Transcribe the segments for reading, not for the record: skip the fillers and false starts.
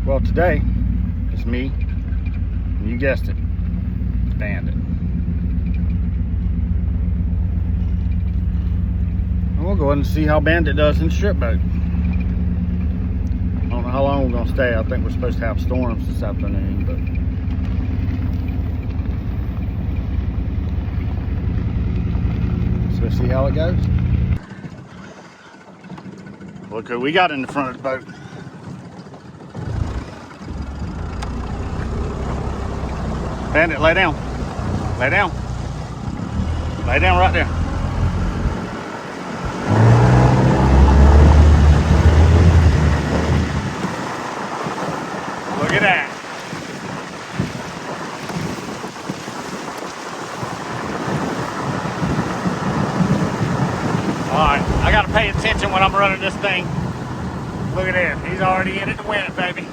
Well, today it's me, and you guessed it, Bandit. And we'll go ahead and see how Bandit does in the strip boat. I don't know how long we're going to stay. I think we're supposed to have storms this afternoon, but so we'll see how it goes. Look who we got in the front of the boat. Bandit, lay down. Lay down. Lay down right there. Look at that. Alright, I gotta pay attention when I'm running this thing. Look at that. He's already in it to win it, baby.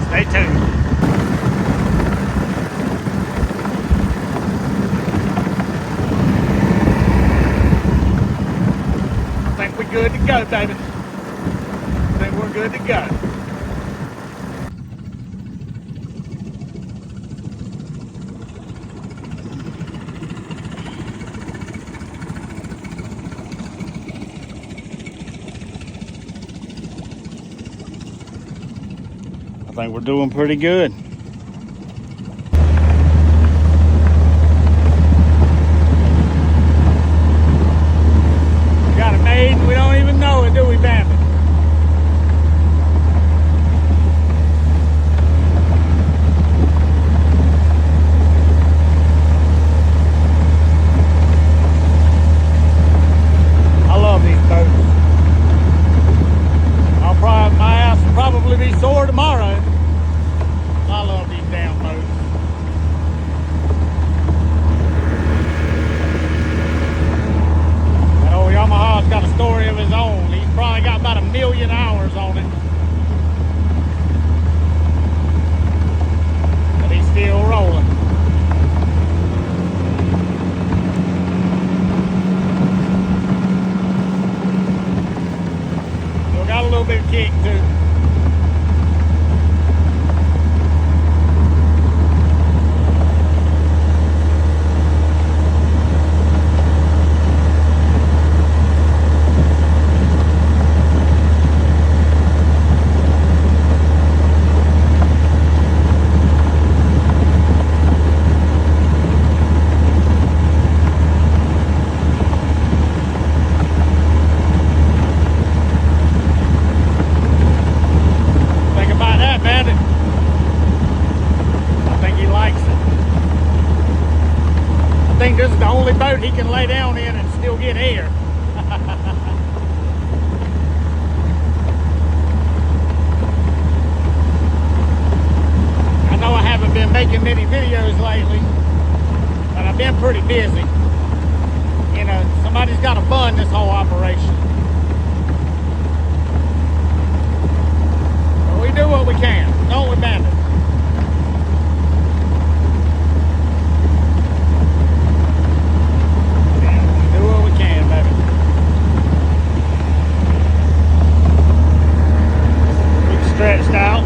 Stay tuned. I think we're good to go, baby. I think we're good to go. I think we're doing pretty good. We got it made and we don't even know it, do we, Bandit? I love these boats. My ass will probably be sore tomorrow. I love these damn boats. That old Yamaha's got a story of his own. He's probably got about 1,000,000 hours on it. But he's still rolling. Still got a little bit of kick too. Bandit. I think he likes it. I think this is the only boat he can lay down in and still get air. I know I haven't been making many videos lately, but I've been pretty busy. You know, somebody's got to fund this whole operation. We do what we can, don't we, Bandit? Yeah, we do what we can, baby. We've stretched out.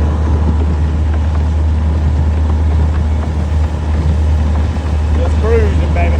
Just cruising, baby.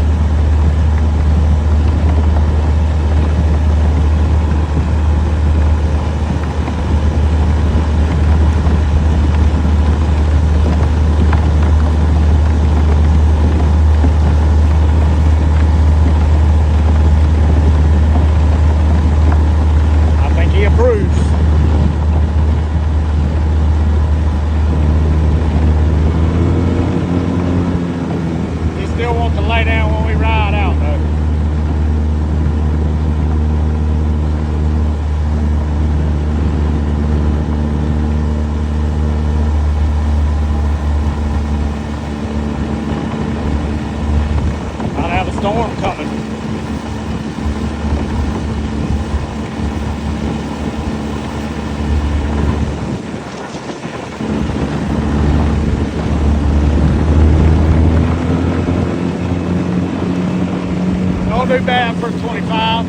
too bad for 25.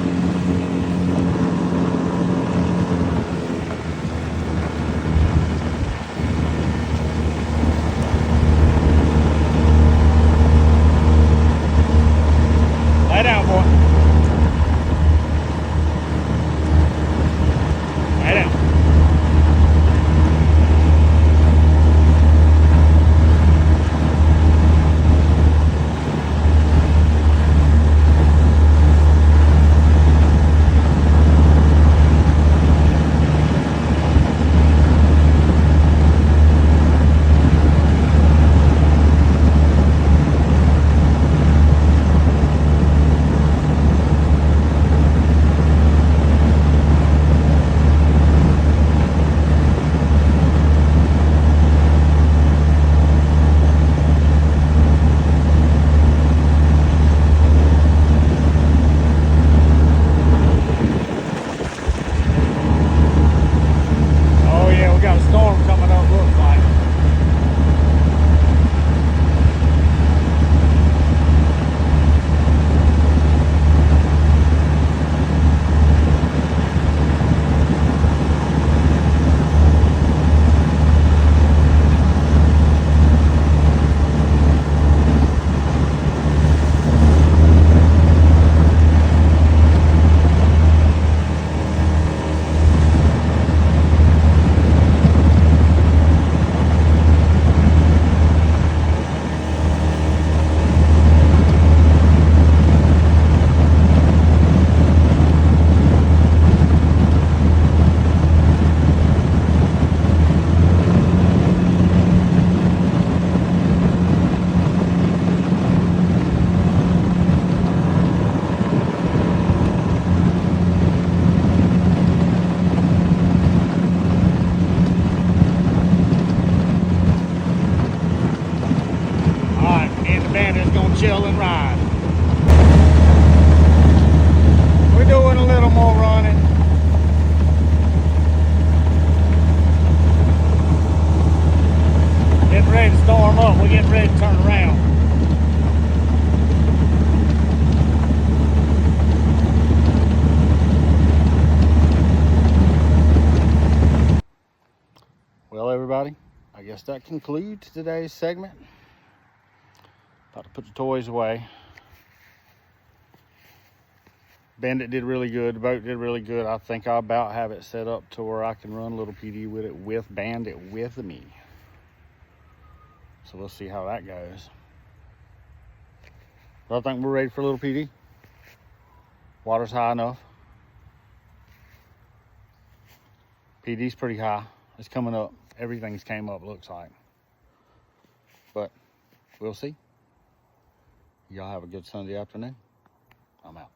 Lay down, boy. Lay down. Got a storm coming up, looks like. Bandit's gonna chill and ride. We're doing a little more running. Getting ready to storm up. We're getting ready to turn around. Well, everybody, I guess that concludes today's segment. About to put the toys away. Bandit did really good. The boat did really good. I think I'll about have it set up to where I can run a little PD with it with Bandit with me. So we'll see how that goes. But I think we're ready for a little PD. Water's high enough. PD's pretty high. It's coming up. Everything's came up, looks like. But we'll see. Y'all have a good Sunday afternoon. I'm out.